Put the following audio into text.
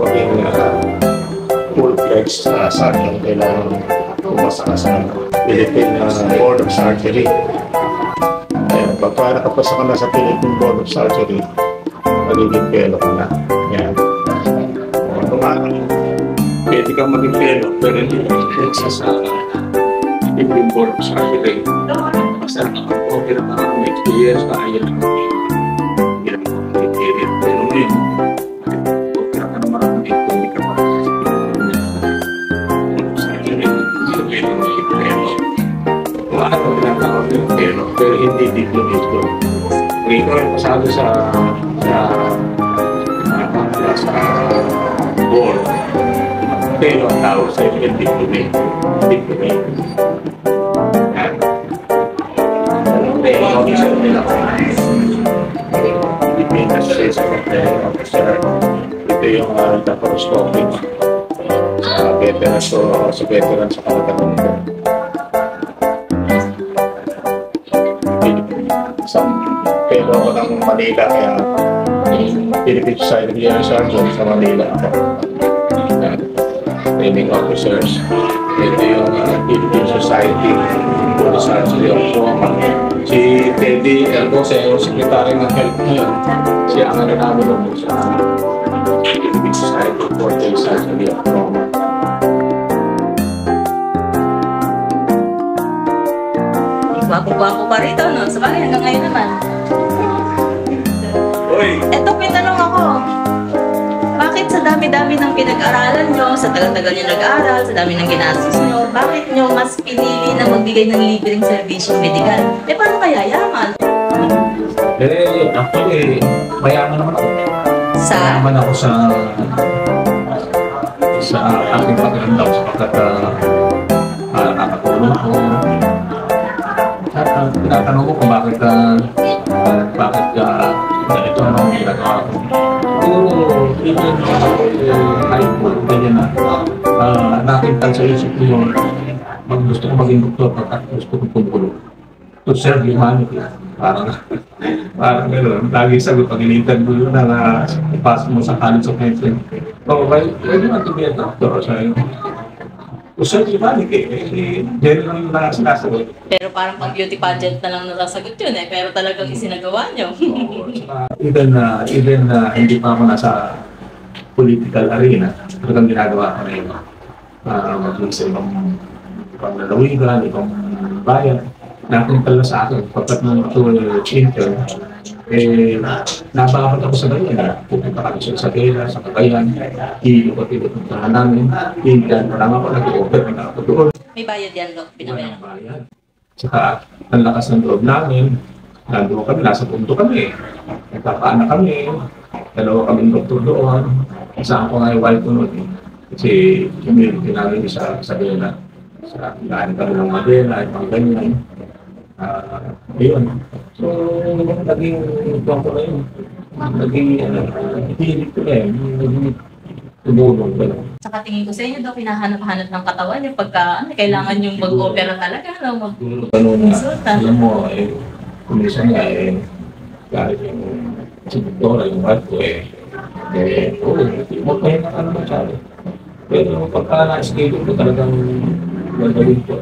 maging full-fledged surgeon, kailangan pumasa ka sa Philippine Board of Surgery. Ayan, pagka nakapasa ka na sa Philippine Board of Surgery, magiging fellow ka na. Yan. Automatic, pwede kang maging fellow, pero hindi sa Philippine Board of Surgery. Basta nakapokera ka ng experience ka, ayun lang. Hindi lang ako mag-period. Pero ngayon, pokera ka naman ang hindi ka pa sa surgery. Hindi pwede maging fellow. Kung ano tinatawag yung fellow, pero hindi diplomate ko. Kung ikaw ay pasado sa board, fellow ang tawag sa yung diplomate. Ito yung laparoscopic sa veteran sa Kalatan. Isang pero ako ng Manila, kaya Philippine Society of Surgeons sa Manila ako. Training officers. Ito yung Philippine Society for the Surgery of Trauma. Si Teddy Elgose, yung sekretary ng health ngayon, siya ang namin doon sa Philippine Society for the Surgery of Trauma. Wapo-wapo pa rito, no? Sabagay, hanggang ngayon naman. Uy! Eto, pitanong ako. Bakit sa dami-dami ng pinag-aralan nyo, sa tagal-tagal nyo nag-aral, sa dami ng ginastos nyo, bakit nyo mas pinili na magbigay ng libreng serbisyong medikal? Eh, paano kaya yaman? Actually, mayaman naman ako. Mayaman ako sa aking pakiramdam sapagkat nakakatulong ko. Tinatanong ko kung bakit ganito ang ginagawa ko. Even high school, ganyan na. Nakita sa isip ko yung gusto ko maging doktor at gusto ko tumulong. To serve humanity. Parang gano'n. Lagi sagot pag in-interview na ipasok mo sa College of Medicine. So, pwede naman to be a doctor sa'yo. To serve humanity, general na sinasagot. Pero parang pag beauty pageant na lang nasasagot yun eh. Pero talagang isinagawa nyo. Even hindi pa ako nasa political arena, talagang ginagawa ko na yun. Maging sa ibang lalawigan, ibang bayan. Napuntal na sa akin, pagkat nung intern, nababat ako sa bayan. Pupunta kami sa Isabela, sa Cagayan, iikot-ikot ng tahan namin. Intern, marami ako nag-i-offer na ako doon. May bayad yan, Dok? Binabayaran? Bayad. Saka, ang lakas ng loob namin, nandun kami, nasa punto kami. Nagpapaanak kami, dalawa kaming doktor doon. Isang ko nga yung wife ko noon. Kasi community namin sa Isabela. Galing kami ng Madela, ibang ganyan. Ayun. So, naging ito ko na yun. Naging, hihilig ko na yun. Naging tumulong ko na. Saka tingin ko sa inyo, Dok, hinahanap-hanap ng katawan yung pagka kailangan yung mag-opera talaga, no? Mag-consulta. Alam mo, kumisan nga, kahit yung si Victoria, yung wife ko, magpahinga ka naman siya. Pero pagka na-schedule ko talagang gagawin ko.